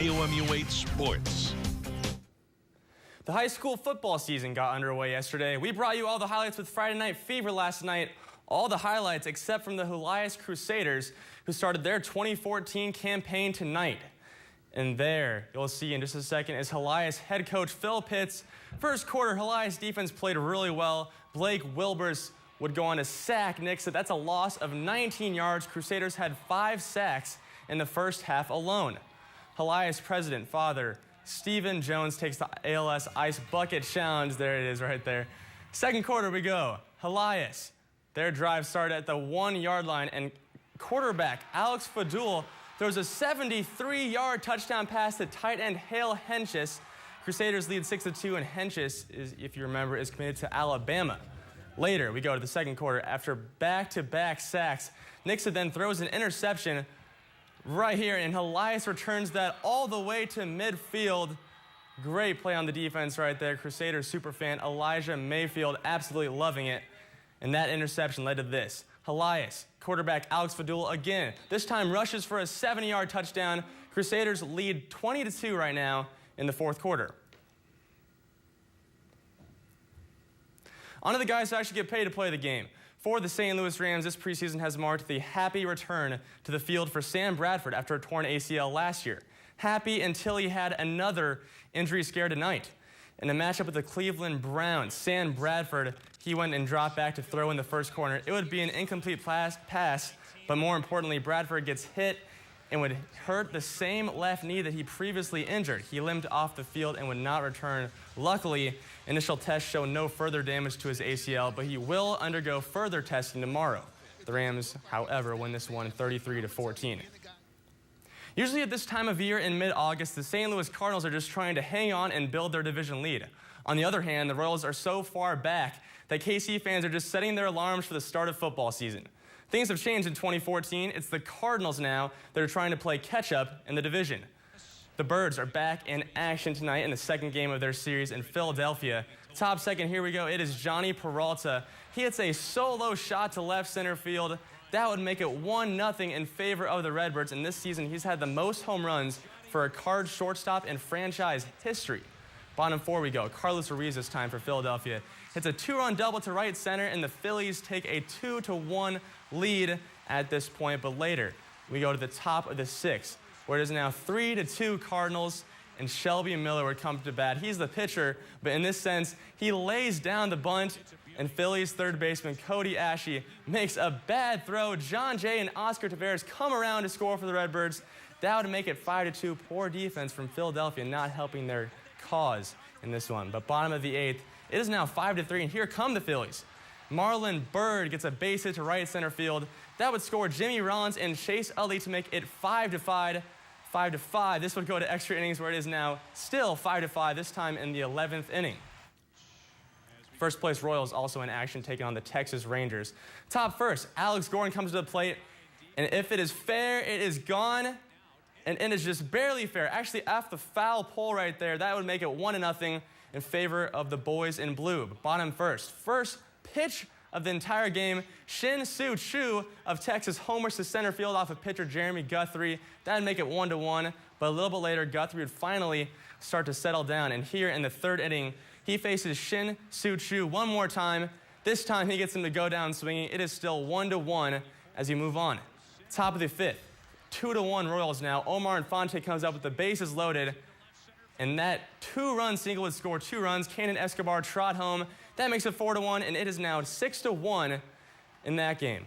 KOMU 8 Sports. The high school football season got underway yesterday. We brought you all the highlights with Friday Night Fever last night. All the highlights except from the Helias Crusaders, who started their 2014 campaign tonight. And there, you'll see in just a second, is Helias head coach Phil Pitts. First quarter, Helias defense played really well. Blake Wilbers would go on to sack Nixa. That's a loss of 19 yards. Crusaders had 5 sacks in the first half alone. Helias president, Father Stephen Jones, takes the ALS Ice Bucket Challenge. There it is right there. Second quarter we go. Helias, their drive started at the 1-yard line, and quarterback Alex Fadul throws a 73-yard touchdown pass to tight end Hale Henches. Crusaders lead 6-2, and Henches, if you remember, is committed to Alabama. Later, we go to the second quarter. After back-to-back sacks, Nixa then throws an interception right here, and Helias returns that all the way to midfield. Great play on the defense right there. Crusaders superfan Elijah Mayfield absolutely loving it. And that interception led to this. Helias, quarterback Alex Fadul again, this time rushes for a 70-yard touchdown. Crusaders lead 20-2 right now in the fourth quarter. On to the guys who actually get paid to play the game. For the St. Louis Rams, this preseason has marked the happy return to the field for Sam Bradford after a torn ACL last year. Happy until he had another injury scare tonight. In a matchup with the Cleveland Browns, Sam Bradford, he went and dropped back to throw in the first corner. It would be an incomplete pass, but more importantly, Bradford gets hit and would hurt the same left knee that he previously injured. He limped off the field and would not return. Luckily, initial tests show no further damage to his ACL, but he will undergo further testing tomorrow. The Rams, however, win this one 33-14. Usually at this time of year in mid-August, the St. Louis Cardinals are just trying to hang on and build their division lead. On the other hand, the Royals are so far back that KC fans are just setting their alarms for the start of football season. Things have changed in 2014. It's the Cardinals now that are trying to play catch-up in the division. The Birds are back in action tonight in the second game of their series in Philadelphia. Top second, here we go. It is Johnny Peralta. He hits a solo shot to left center field. That would make it 1-0 in favor of the Redbirds. And this season, he's had the most home runs for a Card shortstop in franchise history. Bottom four we go. Carlos Ruiz this time for Philadelphia. Hits a 2-run double to right center, and the Phillies take a 2-1 lead at this point. But later, we go to the top of the sixth, where it is now 3-2 Cardinals, and Shelby Miller would come to bat. He's the pitcher, but in this sense, he lays down the bunt, and Phillies third baseman Cody Ashe makes a bad throw. John Jay and Oscar Taveras come around to score for the Redbirds. That would make it 5-2. Poor defense from Philadelphia, not helping their cause in this one. But bottom of the eighth, it is now 5-3, and here come the Phillies. Marlon Byrd gets a base hit to right center field. That would score Jimmy Rollins and Chase Utley to make it 5-5. 5-5. This would go to extra innings, where it is now still 5-5, this time in the 11th inning. First place Royals also in action, taking on the Texas Rangers. Top first, Alex Gordon comes to the plate, and if it is fair, it is gone, and it is just barely fair. Actually, off the foul pole right there, that would make it 1-0 in favor of the boys in blue. Bottom first. First pitch of the entire game, Shin Soo Choo of Texas homers to center field off of pitcher Jeremy Guthrie. That would make it 1-1, but a little bit later, Guthrie would finally start to settle down, and here in the third inning, he faces Shin Soo Choo one more time. This time, he gets him to go down swinging. It is still 1-1 as you move on. Top of the fifth, 2-1 Royals now. Omar Infante comes up with the bases loaded, and that 2-run single would score 2 runs. Kanan Escobar trot home. That makes it 4-1, and it is now 6-1 in that game.